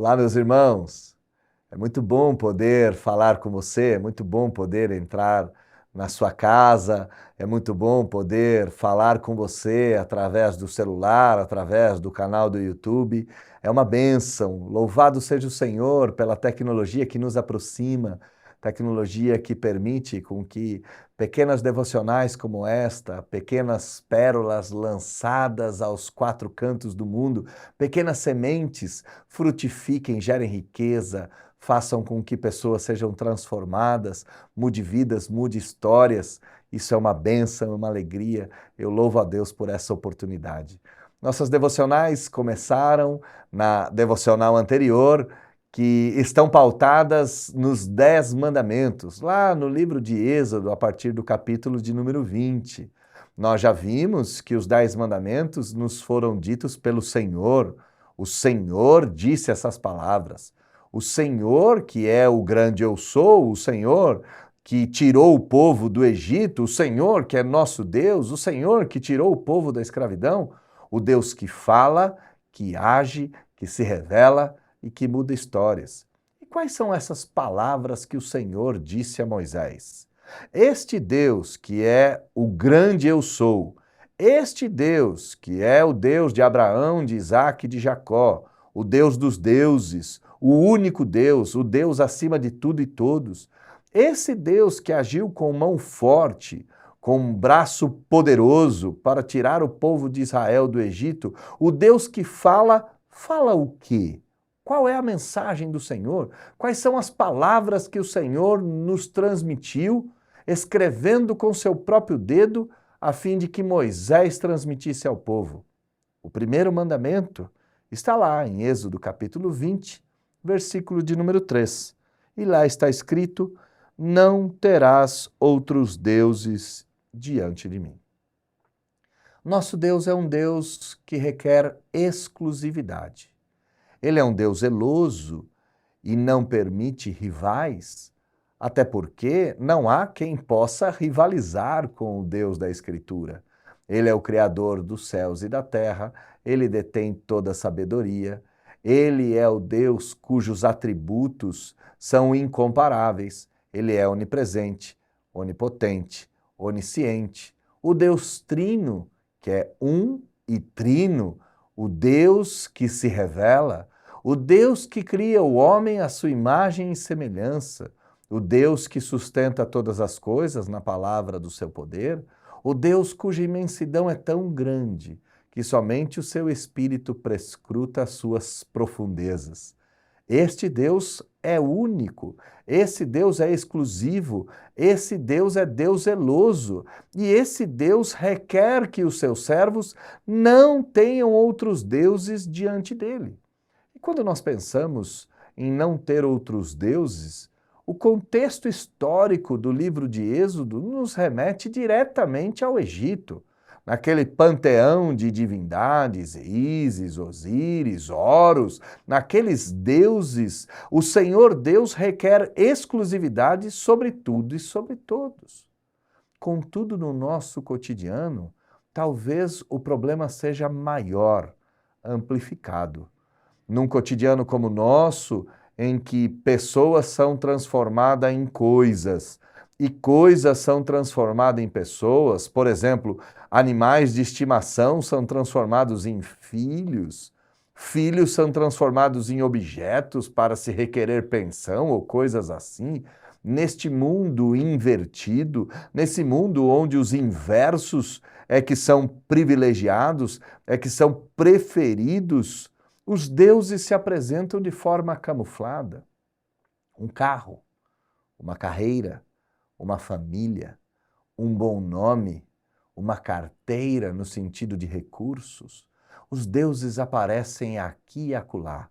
Olá, meus irmãos. É muito bom poder falar com você, é muito bom poder entrar na sua casa, é muito bom poder falar com você através do celular, através do canal do YouTube. É uma bênção. Louvado seja o Senhor pela tecnologia que nos aproxima, tecnologia que permite com que pequenas devocionais como esta, pequenas pérolas lançadas aos quatro cantos do mundo, pequenas sementes frutifiquem, gerem riqueza, façam com que pessoas sejam transformadas, mude vidas, mude histórias. Isso é uma bênção, é uma alegria. Eu louvo a Deus por essa oportunidade. Nossas devocionais começaram na devocional anterior, que estão pautadas nos 10 mandamentos, lá no livro de Êxodo, a partir do capítulo de número 20. Nós já vimos que os 10 mandamentos nos foram ditos pelo Senhor. O Senhor disse essas palavras. O Senhor, que é o grande eu sou, o Senhor que tirou o povo do Egito, o Senhor que é nosso Deus, o Senhor que tirou o povo da escravidão, o Deus que fala, que age, que se revela e que muda histórias. E quais são essas palavras que o Senhor disse a Moisés? Este Deus que é o grande eu sou, este Deus que é o Deus de Abraão, de Isaque e de Jacó, o Deus dos deuses, o único Deus, o Deus acima de tudo e todos, esse Deus que agiu com mão forte, com um braço poderoso para tirar o povo de Israel do Egito, o Deus que fala, fala o quê? Qual é a mensagem do Senhor? Quais são as palavras que o Senhor nos transmitiu, escrevendo com seu próprio dedo, a fim de que Moisés transmitisse ao povo? O primeiro mandamento está lá em Êxodo capítulo 20, versículo de número 3. E lá está escrito: não terás outros deuses diante de mim. Nosso Deus é um Deus que requer exclusividade. Ele é um Deus zeloso e não permite rivais, até porque não há quem possa rivalizar com o Deus da Escritura. Ele é o Criador dos céus e da terra, ele detém toda a sabedoria, ele é o Deus cujos atributos são incomparáveis, ele é onipresente, onipotente, onisciente, o Deus trino, que é um e trino, o Deus que se revela, o Deus que cria o homem à sua imagem e semelhança, o Deus que sustenta todas as coisas na palavra do seu poder, o Deus cuja imensidão é tão grande que somente o seu Espírito prescruta as suas profundezas. Este Deus é único, esse Deus é exclusivo, esse Deus é Deus zeloso e esse Deus requer que os seus servos não tenham outros deuses diante dele. E quando nós pensamos em não ter outros deuses, o contexto histórico do livro de Êxodo nos remete diretamente ao Egito, naquele panteão de divindades, Ísis, Osíris, Horus, naqueles deuses, o Senhor Deus requer exclusividade sobre tudo e sobre todos. Contudo, no nosso cotidiano, talvez o problema seja maior, amplificado. Num cotidiano como o nosso, em que pessoas são transformadas em coisas e coisas são transformadas em pessoas, por exemplo, animais de estimação são transformados em filhos, filhos são transformados em objetos para se requerer pensão ou coisas assim. Neste mundo invertido, nesse mundo onde os inversos é que são privilegiados, é que são preferidos, os deuses se apresentam de forma camuflada. Um carro, uma carreira, uma família, um bom nome, uma carteira no sentido de recursos. Os deuses aparecem aqui e acolá.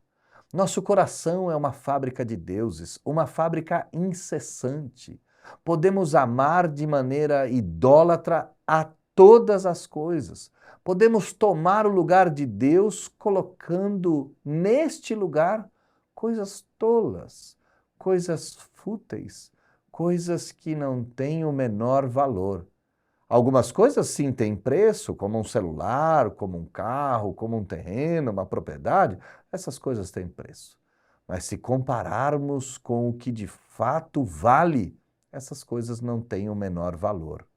Nosso coração é uma fábrica de deuses, uma fábrica incessante. Podemos amar de maneira idólatra a todas as coisas. Podemos tomar o lugar de Deus colocando neste lugar coisas tolas, coisas fúteis, coisas que não têm o menor valor. Algumas coisas sim têm preço, como um celular, como um carro, como um terreno, uma propriedade. Essas coisas têm preço. Mas se compararmos com o que de fato vale, essas coisas não têm o menor valor.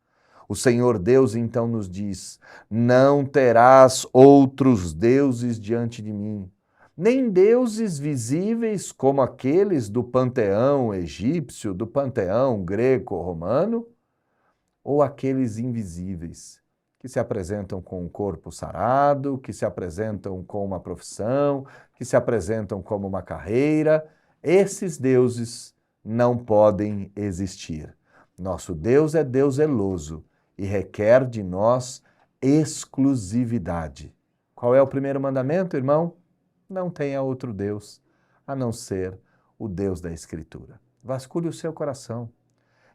O Senhor Deus então nos diz: não terás outros deuses diante de mim, nem deuses visíveis como aqueles do panteão egípcio, do panteão greco-romano, ou aqueles invisíveis, que se apresentam com um corpo sarado, que se apresentam com uma profissão, que se apresentam como uma carreira. Esses deuses não podem existir. Nosso Deus é Deus zeloso e requer de nós exclusividade. Qual é o primeiro mandamento, irmão? Não tenha outro Deus, a não ser o Deus da Escritura. Vasculhe o seu coração.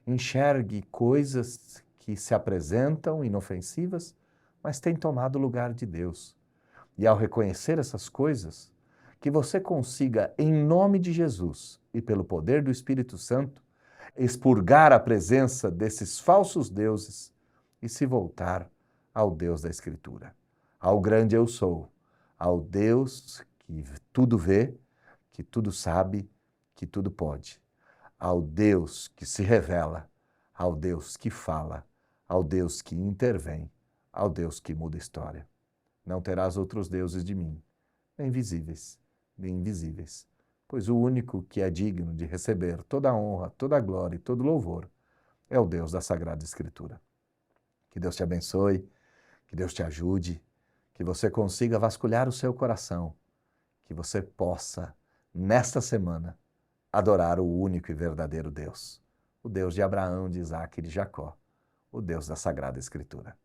Enxergue coisas que se apresentam inofensivas, mas têm tomado o lugar de Deus. E ao reconhecer essas coisas, que você consiga, em nome de Jesus e pelo poder do Espírito Santo, expurgar a presença desses falsos deuses e se voltar ao Deus da Escritura, ao grande eu sou, ao Deus que tudo vê, que tudo sabe, que tudo pode, ao Deus que se revela, ao Deus que fala, ao Deus que intervém, ao Deus que muda a história. Não terás outros deuses de mim, nem visíveis, nem invisíveis, pois o único que é digno de receber toda a honra, toda a glória e todo o louvor é o Deus da Sagrada Escritura. Que Deus te abençoe, que Deus te ajude, que você consiga vasculhar o seu coração, que você possa, nesta semana, adorar o único e verdadeiro Deus, o Deus de Abraão, de Isaac e de Jacó, o Deus da Sagrada Escritura.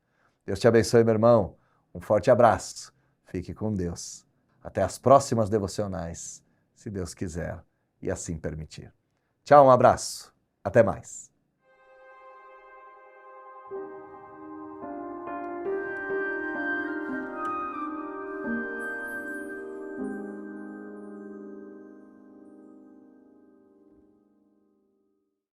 Deus te abençoe, meu irmão. Um forte abraço. Fique com Deus. Até as próximas devocionais, se Deus quiser e assim permitir. Tchau, um abraço. Até mais.